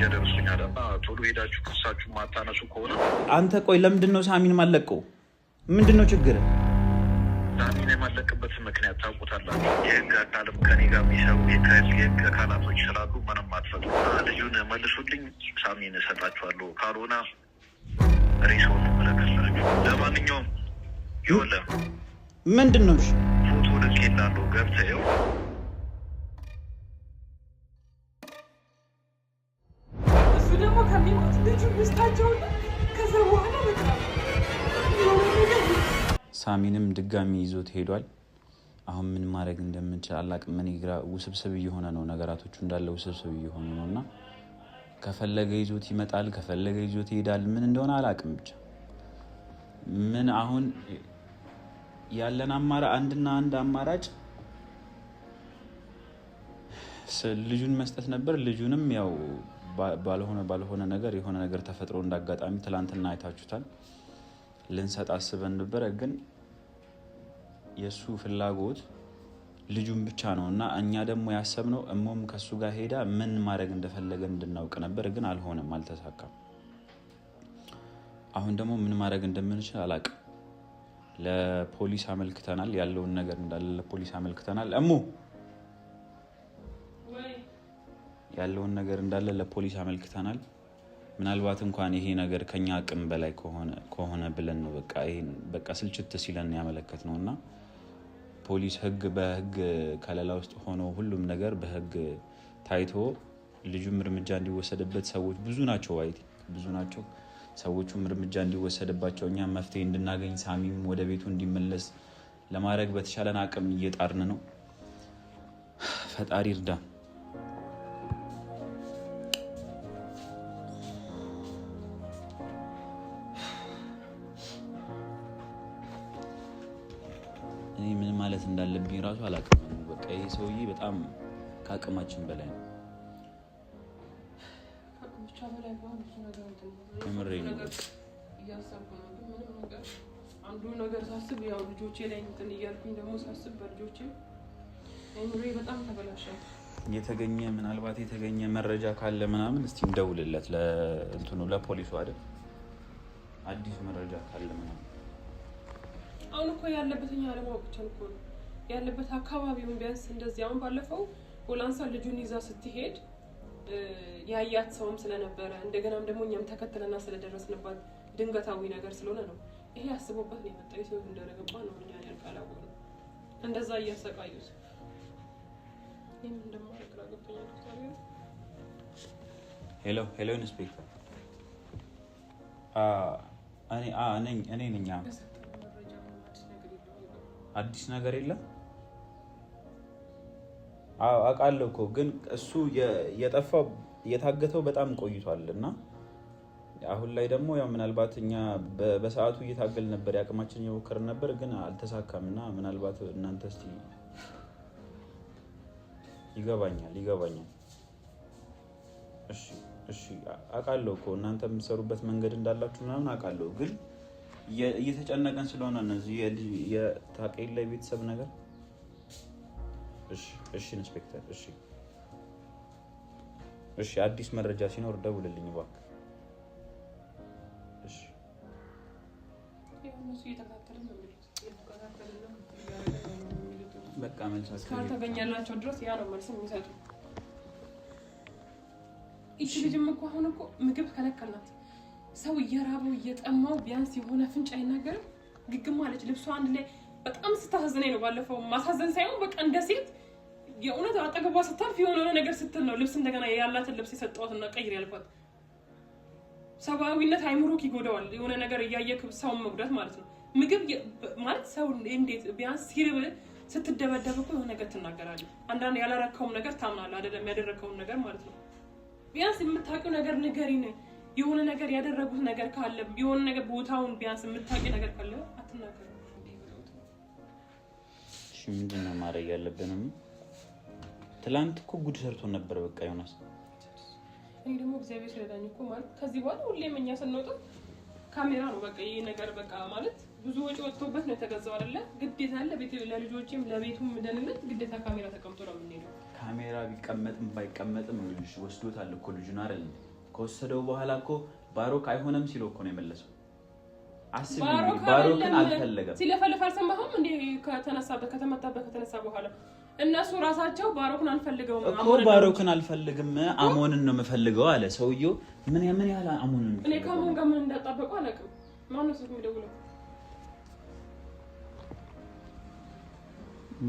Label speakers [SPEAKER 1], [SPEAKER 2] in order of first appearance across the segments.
[SPEAKER 1] መረጃ ደርሶኛል እና ቶሎ ሄዳችሁ ክሳችሁ ማታነሱ ከሆነ
[SPEAKER 2] አንተ ቆይ ለምንድን ነው ሳሚን ማለቀው? ምንድን ነው ችግር?
[SPEAKER 1] ሳሚን የማለቅበት ምክንያት ታውቁታላችሁ። የህግ አካልም ከኔ ጋር የሚሰሩ የህግ አካላቶች ስላሉ ምንም አትፈጡ። ልጁን መልሱልኝ፣ ሳሚን እሰጣችኋለሁ። ካልሆነ ሬሳውን መለከላችሁ። ለማንኛውም ይኸውልህ
[SPEAKER 2] ምንድን ነው
[SPEAKER 1] ፎቶ ልኬልሃለሁ፣ ገብተህ ይኸው።
[SPEAKER 3] እሱ ደግሞ ከሚሞት ልጁ ሚስታቸውና ከዛ በኋላ በቃ
[SPEAKER 2] ሳሚንም ድጋሚ ይዞት ሄዷል። አሁን ምን ማድረግ እንደምንችል አላቅም። ምን ግራ ውስብስብ እየሆነ ነው፣ ነገራቶቹ እንዳለ ውስብስብ እየሆኑ ነው እና ከፈለገ ይዞት ይመጣል፣ ከፈለገ ይዞት ይሄዳል። ምን እንደሆነ አላቅም። ብቻ ምን አሁን ያለን አንድና አንድ አማራጭ ልጁን መስጠት ነበር። ልጁንም ያው ባልሆነ ነገር የሆነ ነገር ተፈጥሮ እንዳጋጣሚ ትላንትና አይታችሁታል ልንሰጥ አስበን ነበር። ግን የሱ ፍላጎት ልጁን ብቻ ነው እና እኛ ደግሞ ያሰብነው እሞም ከሱ ጋር ሄዳ ምን ማድረግ እንደፈለገ እንድናውቅ ነበር። ግን አልሆነም፣ አልተሳካም። አሁን ደግሞ ምን ማድረግ እንደምንችል አላቅም። ለፖሊስ አመልክተናል፣ ያለውን ነገር እንዳለ ለፖሊስ አመልክተናል። ያለውን ነገር እንዳለ ለፖሊስ አመልክተናል። ምናልባት እንኳን ይሄ ነገር ከኛ አቅም በላይ ከሆነ ብለን ነው በቃ ስልችት ሲለን ያመለከት ነው እና ፖሊስ በህግ ከለላ ውስጥ ሆኖ ሁሉም ነገር በህግ ታይቶ ልጁም እርምጃ እንዲወሰድበት ሰዎች ብዙ ናቸው። ሰዎቹም እርምጃ እንዲወሰድባቸው እኛ መፍትሄ እንድናገኝ ሳሚም ወደ ቤቱ እንዲመለስ ለማድረግ በተቻለን አቅም እየጣርን ነው። ፈጣሪ እርዳ። እኔ ምን ማለት እንዳለብኝ ራሱ አላውቅም። በቃ ይሄ ሰውዬ በጣም ከአቅማችን በላይ ነው።
[SPEAKER 3] አንዱ ነገር ሳስብ ያው ልጆቼ ላይ እንትን እያልኩኝ ደግሞ ሳስብ በልጆቼ አይምሬ በጣም ተበላሸ።
[SPEAKER 2] ምናልባት የተገኘ መረጃ ካለ ምናምን እስቲ እንደውልለት ለፖሊሱ አይደል፣ አዲስ መረጃ ካለ ምናምን።
[SPEAKER 3] አሁን እኮ ያለበትኛ አለማወቅ ብቻ እኮ ነው ያለበት አካባቢውን ቢያንስ እንደዚህ። አሁን ባለፈው ወላንሳ ልጁን ይዛ ስትሄድ ያያት ሰውም ስለነበረ እንደገናም ደግሞ እኛም ተከትለና ስለደረስንባት ድንገታዊ ነገር ስለሆነ ነው ይሄ አስቦበት ነው የመጣው። ሰው እንደረገባ ነው እኛ ያልቃላው እንደዛ እያሰቃዩት ምን እንደማደርግ አገባኝ።
[SPEAKER 2] ሄሎ ኢንስፔክተር፣ እኔ ነኝ። አዲስ ነገር የለም። አውቃለሁ እኮ ግን እሱ የታገተው በጣም ቆይቷል እና አሁን ላይ ደግሞ ያው ምናልባት እኛ በሰዓቱ እየታገል ነበር፣ ያቅማችን እየሞከርን ነበር፣ ግን አልተሳካም እና ምናልባት እናንተ እስቲ ይገባኛል። እሺ አውቃለሁ እኮ እናንተ የምትሰሩበት መንገድ እንዳላችሁ ምናምን አውቃለሁ፣ ግን እየተጨነቀን ስለሆነ እነዚህ የታቀይል ላይ ቤተሰብ ነገር። እሺ ኢንስፔክተር፣ እሺ አዲስ መረጃ ሲኖር ደውልልኝ እባክህ። እሺ በቃ መልስ
[SPEAKER 3] ካልተገኘላቸው ድረስ ያ ነው መልስ የሚሰጡ። እቺ ልጅም እኮ አሁን እኮ ምግብ ከለከልናት፣ ሰው እየራበው እየጠማው ቢያንስ የሆነ ፍንጭ አይናገርም። ግግም አለች። ልብሷ አንድ ላይ በጣም ስታሳዝነኝ ነው። ባለፈው ማሳዘን ሳይሆን በቃ እንደ ሴት የእውነት አጠገቧ ስታልፍ የሆነ ነገር ስትል ነው ልብስ እንደገና ያላትን ልብስ የሰጠዋትና ቀይር ያልኳት። ሰብአዊነት አይምሮክ ይጎዳዋል። የሆነ ነገር እያየክ ሰውን መጉዳት ማለት ነው። ምግብ ማለት ሰው እንዴት ቢያንስ ሲርብ ስትደበደብ እኮ የሆነ ነገር ትናገራለህ። አንዳንድ ያላረከውም ነገር ታምናለህ አይደለም፣ ያደረከውን ነገር ማለት ነው። ቢያንስ የምታውቂው ነገር ንገሪኝ። የሆነ ነገር ያደረጉት ነገር ካለ የሆነ ነገር ቦታውን ቢያንስ የምታውቂው ነገር ካለ አትናገር።
[SPEAKER 2] እሺ ምንድነው ማድረግ ያለብንም? ትላንት እኮ ጉድ ሰርቶ ነበር። በቃ ዮናስ፣
[SPEAKER 3] እኔ ደግሞ እግዚአብሔር ስለዳኝ እኮ ማለት ከዚህ በኋላ ሁሌም እኛ ስንወጣ ካሜራ ነው በቃ ይሄ ነገር በቃ ማለት ብዙ ወጪ ወጥቶበት ነው የተገዛው አይደለ? ግዴታ አለ ለልጆችም ለቤቱም ደህንነት ግዴታ ካሜራ ተቀምጦ ነው የምንሄደው።
[SPEAKER 2] ካሜራ ቢቀመጥም ባይቀመጥም ልጅ ወስዶታል እኮ ልጁን አይደል? ከወሰደው በኋላ እኮ ባሮክ አይሆንም ሲል እኮ ነው የመለሰው። አስቢ ባሮክን አልፈለገም
[SPEAKER 3] ሲለፈልፍ አልሰማህም እንዴ? ከተነሳበት ከተመታበት ከተነሳ በኋላ እነሱ ራሳቸው ባሮክን አልፈልገውም
[SPEAKER 2] እኮ ባሮክን አልፈልግም አሞንን ነው የምፈልገው አለ ሰውየው። ምን ያህል አሞንን
[SPEAKER 3] እኔ ከአሞን ጋር ምን እንዳጣበቁ አላውቅም። ማነው ስልክ የሚደውለው?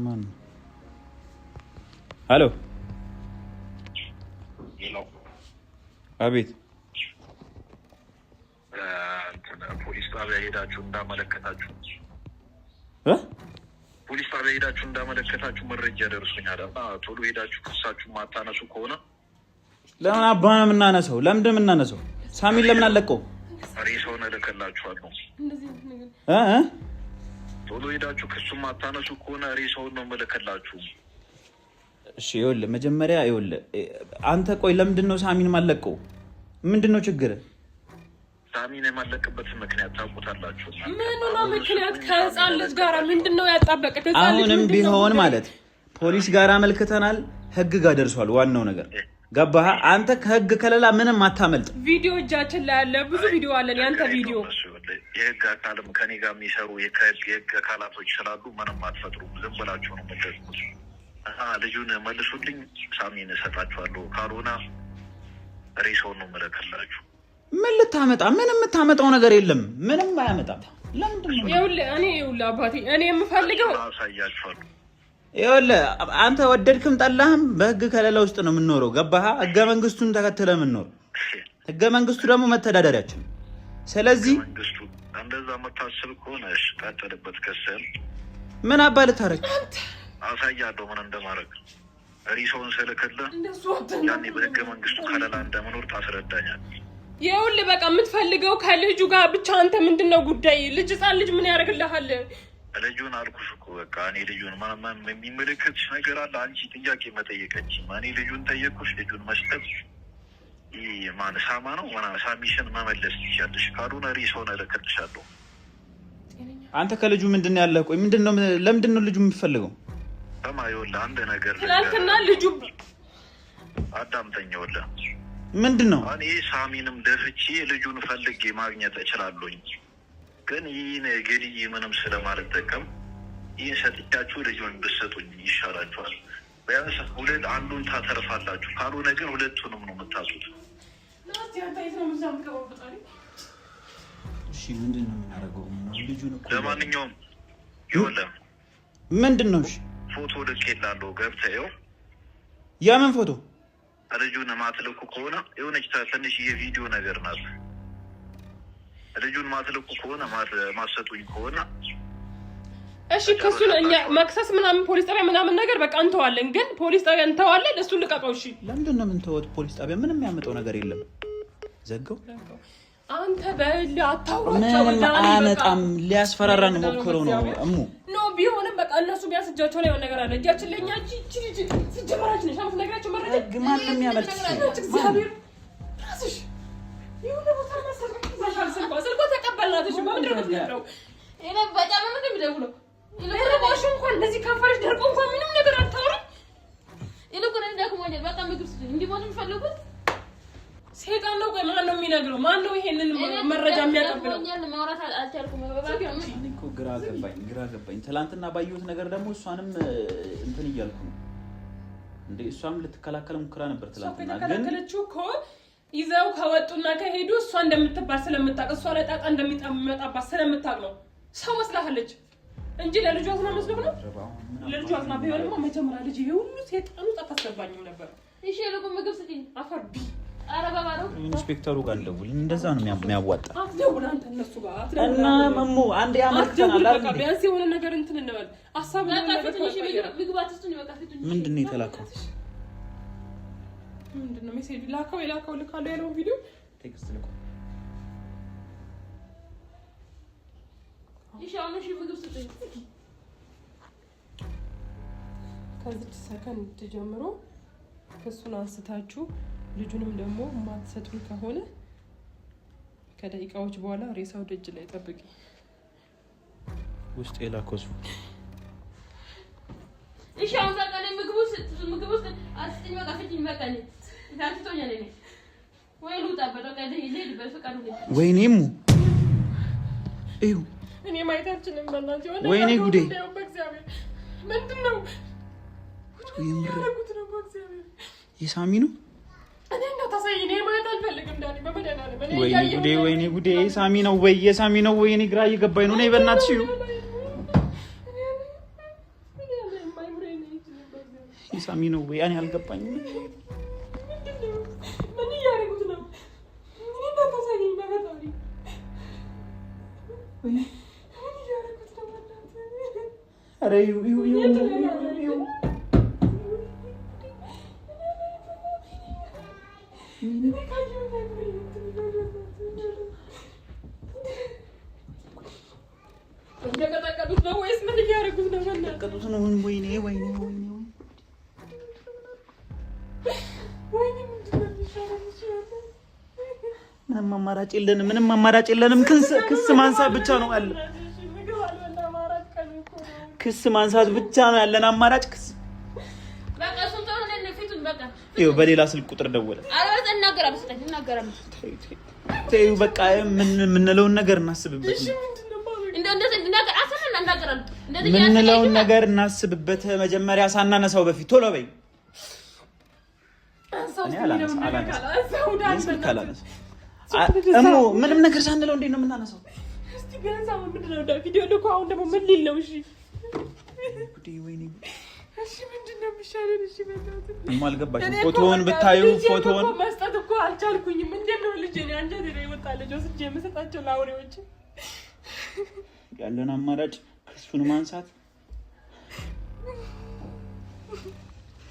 [SPEAKER 2] ማን? ሄሎ አቤት።
[SPEAKER 1] ፖሊስ ጣቢያ ሄዳችሁ እንዳመለከታችሁ መረጃ ደርሶኛል። ቶሎ ሄዳችሁ ክሳችሁ ማታነሱ ከሆነ
[SPEAKER 2] ለምን አባ ነው የምናነሳው? ለምንድን ነው የምናነሳው? ሳሚን ለምን አለቀው?
[SPEAKER 1] ሬሳውን እልክላችኋለሁ። ቶሎ ሄዳችሁ ክሱን ማታነሱ ከሆነ ሬሳውን ነው የምልክላችሁ።
[SPEAKER 2] እሺ ይኸውልህ፣ መጀመሪያ ይኸውልህ አንተ ቆይ፣ ለምንድን ነው ሳሚን ማለቀው? ምንድን ነው ችግር?
[SPEAKER 1] ሳሚን የማለቅበት ምክንያት ታውቁታላችሁ።
[SPEAKER 3] ምን ነው ምክንያት? ከህፃን ልጅ ጋር ምንድን ነው ያጣበቀ?
[SPEAKER 2] አሁንም ቢሆን ማለት ፖሊስ ጋር አመልክተናል፣ ህግ ጋር ደርሷል። ዋናው ነገር ገባህ አንተ? ከህግ ከለላ ምንም አታመልጥ።
[SPEAKER 3] ቪዲዮ እጃችን ላይ አለ፣ ብዙ ቪዲዮ አለን። ያንተ ቪዲዮ
[SPEAKER 1] የህግ አካልም ከኔ ጋር የሚሰሩ የህግ አካላቶች ስላሉ ምንም አትፈጥሩም። ዝም ብላችሁ ነው የምትደርሱት። ልጁን መልሱልኝ፣ ሳሚን እሰጣችኋለሁ። ካልሆነ ሬሳውን ነው የምልክላችሁ።
[SPEAKER 2] ምን ልታመጣ? ምንም የምታመጣው ነገር የለም። ምንም አያመጣም። ለምንድን ነው?
[SPEAKER 3] ይኸውልህ አባቴ፣ እኔ የምፈልገው
[SPEAKER 1] አሳያችኋለሁ።
[SPEAKER 2] ይኸውልህ አንተ ወደድክም ጠላህም በህግ ከለላ ውስጥ ነው የምንኖረው። ገባህ? ህገ መንግስቱን ተከትለ የምንኖረው። ህገ መንግስቱ ደግሞ መተዳደሪያችን። ስለዚህ
[SPEAKER 1] መንግስቱ እንደዛ መታሰብ ከሆነ እሺ፣ ቀጥልበት። ከሰል
[SPEAKER 2] ምን አባ ልታረግ?
[SPEAKER 1] አሳያለሁ ምን እንደማደርግ። ሬሳውን ስልክልህ ያኔ በህገ መንግስቱ ከለላ እንደምኖር ታስረዳኛል።
[SPEAKER 3] ይኸውልህ በቃ የምትፈልገው ከልጁ ጋር ብቻ። አንተ ምንድነው ጉዳይ? ህፃን ልጅ ምን ያደርግልሃል?
[SPEAKER 1] ልጁን አልኩሽ እኮ በቃ እኔ ልጁን ማን የሚመለከትሽ ነገር አለ? አንቺ ጥያቄ መጠየቀች። እኔ ልጁን ጠየቅኩሽ። ልጁን መስጠት ማን ሳማ ነው? ሳሚሽን መመለስ ትችያለሽ። ካልሆነ ሬሳውን እልክልሻለሁ።
[SPEAKER 2] አንተ ከልጁ ምንድን ነው ያለህ? ቆይ ለምንድን ነው ልጁ የምትፈልገው?
[SPEAKER 1] ይኸውልህ አንድ ነገር
[SPEAKER 3] ትናንትና ልጁ
[SPEAKER 1] አዳምጠኝ። ይኸውልህ
[SPEAKER 2] ምንድን ነው
[SPEAKER 1] እኔ ሳሚንም ደፍቼ ልጁን ፈልጌ ማግኘት እችላለሁኝ፣ ግን ይህን ገድዬ ምንም ስለማልጠቀም ይህን ሰጥቻችሁ ልጁን ብትሰጡኝ ይሻላችኋል። ቢያንስ አንዱን ታተርፋላችሁ። ካልሆነ ግን ሁለቱንም ነው የምታጡት።
[SPEAKER 2] እሺ ምንድን ነው የምናደርገው? ልጁን እኮ
[SPEAKER 1] ለማንኛውም ይኸውልህ
[SPEAKER 2] ምንድን ነው? እሺ
[SPEAKER 1] ፎቶ ልኬልሃለሁ፣ ገብተህ ይኸው።
[SPEAKER 2] የምን ፎቶ?
[SPEAKER 1] ልጁን ማትልኩ ከሆነ የሆነች ትንሽ የቪዲዮ ነገር ናት። ልጁን ማትልኩ ከሆነ ማሰጡኝ ከሆነ
[SPEAKER 3] እሺ፣ ከሱን እኛ መክሰስ ምናምን ፖሊስ ጣቢያ ምናምን ነገር በቃ እንተዋለን። ግን ፖሊስ ጣቢያ እንተዋለን፣ እሱን ልቀቀው። እሺ
[SPEAKER 2] ለምንድን ነው የምንተወው? ፖሊስ ጣቢያ ምንም የሚያመጣው ነገር የለም። ዘጋው።
[SPEAKER 3] አንተ በል አታውራቸው።
[SPEAKER 2] ምንም አያመጣም። ሊያስፈራራን ሞክረው ነው እሙ
[SPEAKER 3] ነው። ቢሆንም በቃ እነሱ ቢያንስ እጃቸው ላይ የሆነ ነገር አለ። እጃችን ለኛ እቺ ሲጀመራች ነሽ አሁን ነገራቸው መረጃ
[SPEAKER 2] ግማን የሚያመልጥ
[SPEAKER 3] እግዚአብሔር ራስሽ የሆነ ቦታ መሰለኝ ይዛሻል። ስልኮ ተቀበልናት። እሺ በምንድን ነው የምትነግረው? እኔ በጣም ምን እንደምደውለው ይለባሽ እንኳን እንደዚህ ከንፈርሽ ደርቆ እንኳን ምንም ነገር አታወሪም። ይልቁን ደክሞኛል። በቃ ምግብ ስጡኝ። እንዲሞት የምፈልጉት ሴጣን ነው። ቆይ ማን ነው የሚነግረው? ማን ነው ይሄንን መረጃ የሚያቀብለው? ማውራት አልቻልኩም።
[SPEAKER 2] እኮ ግራ ገባኝ። ትላንትና ባየሁት ነገር ደግሞ እሷንም እንትን እያልኩ ነው እንዴ። እሷም ልትከላከል ሙከራ ነበር ትላንትና። ግን
[SPEAKER 3] ተከላከለችው እኮ ይዘው ከወጡና ከሄዱ እሷ እንደምትባል ስለምታውቅ፣ እሷ ላይ ጣጣ እንደሚመጣባት ስለምታውቅ ነው ሰው መስላሃለች እንጂ ለልጇ አዝና መስሎህ ነው? ለልጇ አዝና ቢሆንማ መጀመሪያ ልጅ ይሄ ሁሉ ሴጣኑ ጣጣ አስገባኝም ነበር። እሺ የለቁም ምግብ ስጪኝ አፈርቢ
[SPEAKER 2] ኢንስፔክተሩ ጋር እንደውል። እንደዛ ነው የሚያዋጣ።
[SPEAKER 3] አትደውል አንተ እነሱ ጋር
[SPEAKER 2] እና መሙ አንዴ ያመጣናል አይደል?
[SPEAKER 3] ቢያንስ የሆነ ነገር እንትን እንበል። አሳብ ነው ነገር
[SPEAKER 2] ምንድን ነው የተላከው?
[SPEAKER 3] ምንድን ነው ሜሴጅ ላከው? ልካለው ያለው ቪዲዮ
[SPEAKER 2] ቴክስት ልኮ
[SPEAKER 3] ይሻውነሽ ምግብ ስጠኝ። ከዚህ ሰከንድ ጀምሮ ከሱን አንስታችሁ ልጁንም ደግሞ ማትሰጡን ከሆነ ከደቂቃዎች በኋላ ሬሳው ደጅ ላይ ጠብቂ።
[SPEAKER 2] ውስጥ የላከሱ
[SPEAKER 3] እሺ አሁን ታውቃለህ። ምግቡ አስጥኝ በቃ ፍትኝ በቃ ታትቶኛል። እኔ
[SPEAKER 2] ወይኔም እዩ
[SPEAKER 3] እኔ ማይታችንም በእናንተ ሆነ
[SPEAKER 2] ወይኔ ጉዴ
[SPEAKER 3] ምንድነው
[SPEAKER 2] የሳሚ ነው
[SPEAKER 3] እኔ እንዳታሳይ እኔ ማየት አልፈልግም ዳኒ በመደናለ
[SPEAKER 2] ወይኔ ጉዴ የሳሚ ነው ወይ የሳሚ ነው ወይ እኔ ግራ እየገባኝ ነው ነይ በእናትሽ እዩ የሳሚ ነው ወይ እኔ አልገባኝም
[SPEAKER 3] ምን ያረጉት ነው እኔ እንዳታሳይ በመጣሪ ምን ያረጉት ነው
[SPEAKER 2] አረ እዩ
[SPEAKER 3] እንደቀጠቀጡት ነው ወይስ ምን ያረጉት ነው
[SPEAKER 2] እንደቀጠቀጡት ነው ወይኔ ምንም አማራጭ የለንም ክስ ማንሳት ብቻ ነው ያለ ክስ ማንሳት ብቻ ነው ያለን አማራጭ ክስ
[SPEAKER 4] በቃ እሱን ተሆነ ለፊቱን በቃ
[SPEAKER 2] ይኸው በሌላ ስልክ ቁጥር ደወለ
[SPEAKER 4] አረበት እናገራም
[SPEAKER 2] ተይው በቃ ምንለውን ነገር እናስብበት ምንለውን ነገር እናስብበት መጀመሪያ ሳናነሳው በፊት ቶሎ በይ እኔ አላነሳ እሞ ምንም ነገር ሳንለው እንዴት ነው የምናነሳው
[SPEAKER 3] እስቲ ገንዘብ ምንድነው ዳ ቪዲዮ ልኮ አሁን ደግሞ ምን ሊል ነው እሺ
[SPEAKER 2] ወይኔ
[SPEAKER 3] እሺ ምንድነው የሚሻለው እሺ በእናትህ
[SPEAKER 2] እሞ አልገባሽም ፎቶውን ብታዩ ፎቶውን
[SPEAKER 3] መስጠት እኮ አልቻልኩኝም እንደው ልጅ እኔ አንጀቴ ላይ ወጣ ልጅ ወስጄ የምሰጣቸው ላውሬዎች
[SPEAKER 2] ያለን አማራጭ ክሱን ማንሳት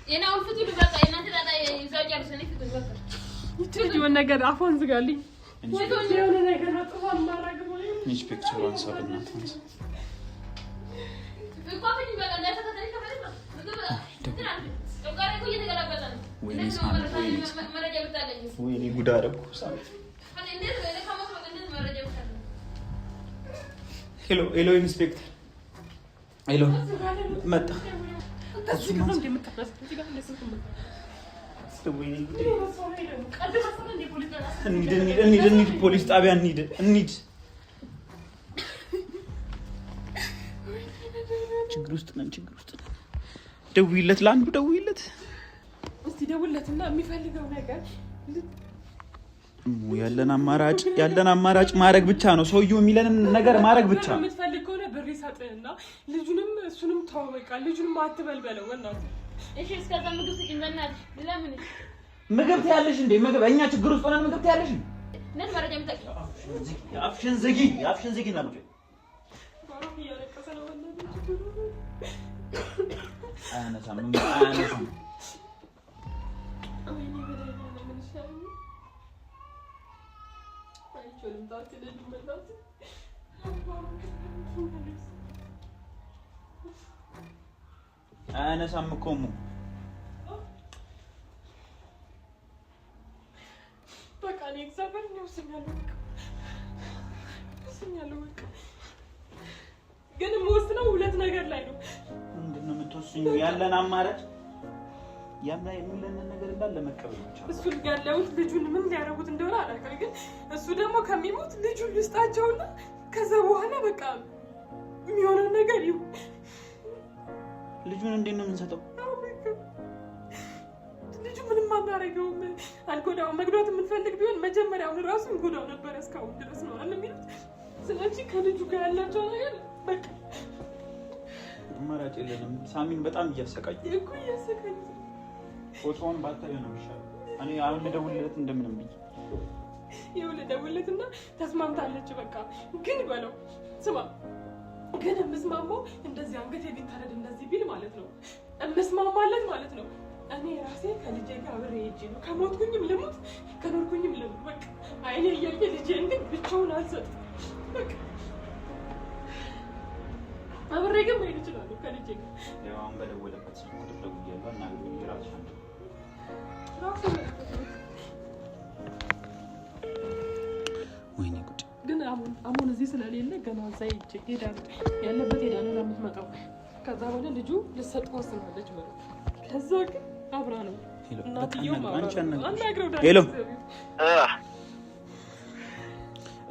[SPEAKER 4] የናው ፍቱ በቃ እናንተ ታታ ይዛው ጨርሰን ፍቱ በቃ
[SPEAKER 3] ይችላል ነገር አፎን ዝጋልኝ የሆነ ነገር አጥፋ ማራገ ወይ
[SPEAKER 2] ኢንስፔክተር አንሳብና ታንስ
[SPEAKER 4] እኮ በቃ ለተከታታይ ከፈለክ
[SPEAKER 2] ወይኔ ጉድ አደረኩ ሄሎ ኢንስፔክተር ሄሎ መጣ እንሂድ ፖሊስ ጣቢያ እንሂድ ችግር ውስጥ ነን ደውይለት ለአንዱ ደውይለት
[SPEAKER 3] እስቲ ደውይለትና የሚፈልገው ነገር
[SPEAKER 2] ያለን አማራጭ ማድረግ ብቻ ነው ሰውየው የሚለንን ነገር ማድረግ ብቻ ነው
[SPEAKER 3] የምትፈልግ ከሆነ ብር ይሰጥህና ልጁንም እሱንም ተው በቃ ልጁንም አትበልበለው በእናትህ
[SPEAKER 4] እሺ እስከዛ ምግብ ስጪኝ በእናትሽ ለምን
[SPEAKER 2] ምግብ ትያለሽ እንዴ ምግብ እኛ ችግር ውስጥ ሆነን ምግብ ትያለሽ
[SPEAKER 4] ምን መረጃ ምታቂ
[SPEAKER 2] አፍሽን ዘጊ እና ልጅ
[SPEAKER 3] ያለቀሰ ነው
[SPEAKER 2] አያነሳም አያነሳም እኮ
[SPEAKER 3] በቃ እኔ እግዚአብሔር ነው ወስኛለሁ በቃ ግን የምወስነው ሁለት ነገር ላይ ነው
[SPEAKER 2] ምንድን ነው የምትወስኚው ያለን አማራጭ የሚለንን ነገር እንዳለ መቀበል ብቻ
[SPEAKER 3] እሱን ያለውት ልጁን ምን ሊያደርጉት እንደሆነ አላውቅም ግን እሱ ደግሞ ከሚሞት ልጁን ልስጣቸውና ከዛ በኋላ በቃ የሚሆነው ነገር ይሁን
[SPEAKER 2] ልጁን እንዴት ነው የምንሰጠው
[SPEAKER 3] ልጁ ምንም አናደርገውም አልጎዳውም መግደል የምንፈልግ ቢሆን መጀመሪያውን ራሱ እንጎዳው ነበር እስካሁን ድረስ ነው አይደል የሚሉት ስለዚህ ከልጁ ጋር ያላቸው ነገር በቃ
[SPEAKER 2] አማራጭ የለንም ሳሚን በጣም እያሰቃየ
[SPEAKER 3] እኮ እያሰቃየ
[SPEAKER 2] ፎቶውን ባታዩ ነው የሚሻለው እኔ አሁን ልደውልለት እንደምንም ብዬ
[SPEAKER 3] ልደውልለትና ተስማምታለች በቃ ግን በለው ስማ ግን የምስማማው እንደዚህ አንገቴ ቢታረድ እንደዚህ ቢል ማለት ነው የምስማማለት ማለት ነው እኔ ራሴ ከልጄ ጋር አብሬ ሄጄ ነው ከሞትኩኝም ልሙት ከኖርኩኝም ልሙት በቃ አይኔ እያየ ልጄን ግን ብቻውን አልሰጥም በቃ አብሬ ግን መሄድ እችላለሁ ከልጄ ጋር
[SPEAKER 2] ያው አሁን በደወለበት ስልክ ቁጥር ደውያለሁ እና ግን ራሱ ወይኔ ጉድ
[SPEAKER 3] ግን አሁን እዚህ ስለሌለ ገና እዛ ሄዳል ያለበት ሄዳ ነው የምትመጣው ከዛ በኋላ ልጁ ልትሰጥ ወስናለች ማለት ከዛ ግን አብራ ነው
[SPEAKER 2] ሄሎ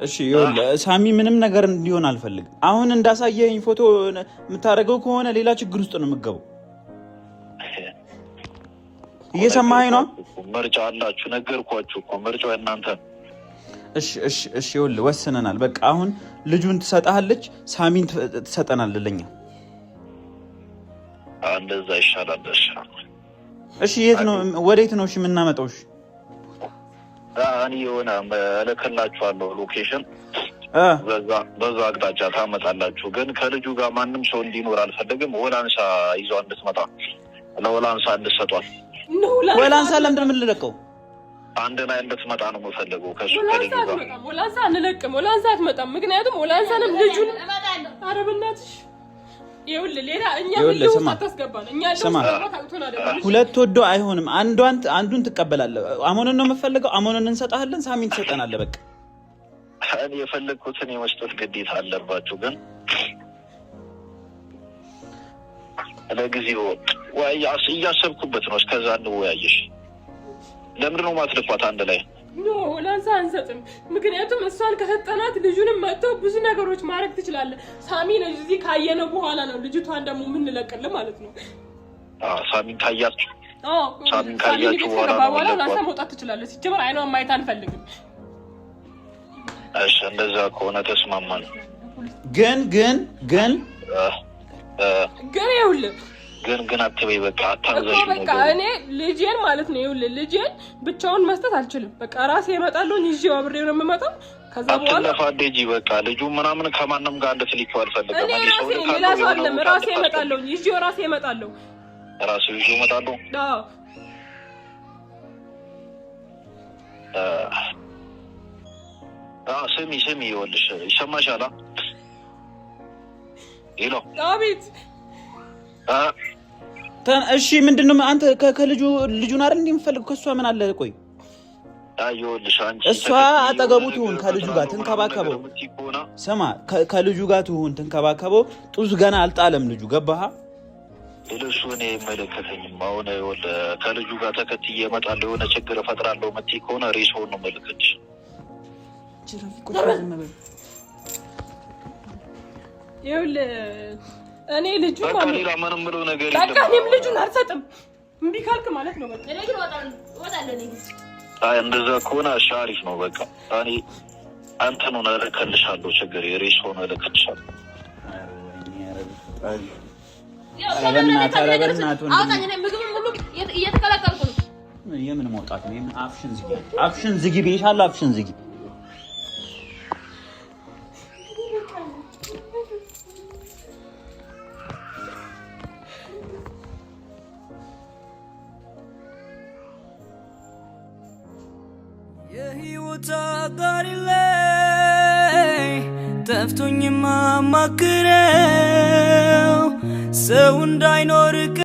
[SPEAKER 2] እሺ ይኸውልህ ሳሚ ምንም ነገር እንዲሆን አልፈልግም አሁን እንዳሳየኝ ፎቶ የምታረገው ከሆነ ሌላ ችግር ውስጥ ነው የምገባው እየሰማኸኝ ነው
[SPEAKER 1] ምርጫ አላችሁ ነገርኳችሁ እኮ ምርጫው እናንተ
[SPEAKER 2] እሺ ይኸውልህ ወስነናል በቃ አሁን ልጁን ትሰጣለች ሳሚን ትሰጠናለህ ለኛ
[SPEAKER 1] እንደዛ ይሻላል
[SPEAKER 2] እሺ የት ነው ወዴት ነው እሺ የምናመጣው እሺ
[SPEAKER 1] እኔ የሆነ እልክላችኋለሁ ሎኬሽን በዛ አቅጣጫ ታመጣላችሁ ግን ከልጁ ጋር ማንም ሰው እንዲኖር አልፈልግም ወላንሳ ይዞ እንድትመጣ ለወላንሳ እንድትሰጧት
[SPEAKER 2] ወላንሳ ለምንድን ነው የምንለቀው
[SPEAKER 1] አንድ ላይ እንድትመጣ ነው የምፈልገው ከሱ ከልጁ ጋር
[SPEAKER 3] ወላንሳ አንለቅም ወላንሳ አትመጣም ምክንያቱም ወላንሳንም ልጁን አረብናትሽ ይኸውልህ ሌላ እኛ ልጅ ታስገባን እኛ ለማታውቶና አይደለም
[SPEAKER 2] ሁለት ወዶ አይሆንም አንዱን ትቀበላለህ አሞንን ነው የምፈልገው አሞንን እንሰጣለን ሳሚን ትሰጠናለህ በቃ
[SPEAKER 1] እኔ የፈለኩትን የመስጠት ግዴታ አለባችሁ ግን ለጊዜው ወይ እያሰብኩበት ነው እስከዛ እንወያይሽ ለምን ነው ማትልፋት አንድ ላይ
[SPEAKER 3] ኖ ወላንሳ አንሰጥም ምክንያቱም እሷን ከሰጠናት ልጁንም መጥተው ብዙ ነገሮች ማድረግ ትችላለህ ሳሚ ነው እዚህ ካየነው በኋላ ነው ልጅቷን ደግሞ ምን ለቀለ ማለት ነው
[SPEAKER 1] ሳሚን ካያችሁ
[SPEAKER 3] በኋላ ወላንሳ መውጣት ትችላለህ ሲጀመር አይኗን ማየት አንፈልግም
[SPEAKER 1] እሺ እንደዛ ከሆነ ተስማማን
[SPEAKER 2] ግን
[SPEAKER 3] ይኸውልህ
[SPEAKER 1] ግን አትበይ በቃ አታንዘሽ ነው
[SPEAKER 3] በቃ እኔ ልጄን ማለት ነው ይኸውልህ ልጄን ብቻውን መስጠት አልችልም በቃ ራሴ እመጣለሁ ይዤው አብሬው ነው የምመጣው ከዛ በኋላ
[SPEAKER 1] አትለፋደጂ በቃ ልጁ ምናምን ከማንም ጋር እንድትልኪው አልፈልግም
[SPEAKER 3] እኔ ራሴ እመጣለሁ ይዤው ራሴ እመጣለሁ
[SPEAKER 1] ይዤው እመጣለሁ ስሚ ይኸውልሽ ይሰማሻል ሄሎ
[SPEAKER 3] አቤት
[SPEAKER 2] እሺ ምንድነው አንተ ልጁን አይደል እንደምፈልግ ከሷ ምን አለ ቆይ
[SPEAKER 1] አይዮልሽ አንቺ
[SPEAKER 2] እሷ አጠገቡ ትሁን ከልጁ ጋር ተንከባከበው ስማ ከልጁ ጋር ትሁን ተንከባከበው ጡዝ ገና አልጣለም ልጁ ገባህ
[SPEAKER 1] እሱ እኔ መለከተኝም አሁን ከልጁ ጋር ተከትዬ እመጣለሁ የሆነ ችግር እፈጥራለሁ መጥቼ ከሆነ ሬሶን ነው መልከች
[SPEAKER 3] ይኸውልህ እኔ ልጁ
[SPEAKER 1] ማለት ነው ምንም ብሎ ነገር
[SPEAKER 3] የለም በቃ እኔም ልጁን አልሰጥም እምቢ ካልክ ማለት ነው በቃ እኔ ግን ወጣለሁ
[SPEAKER 1] እንደዛ ከሆነ አሪፍ ነው በቃ እኔ አንተ ነው እልክልሻለሁ ችግር ሬሶን እልክልሻለሁ
[SPEAKER 4] አውጣኝ እኔ ምግብ ሙሉ እየተከላከልኩ ነው
[SPEAKER 2] የምን መውጣት ነው አፍሽን ዝጊ ቤሻለሁ አፍሽን ዝጊ
[SPEAKER 5] የህይወት አጋሪ ላይ ጠፍቶኝ ማማክረው ሰው እንዳይኖር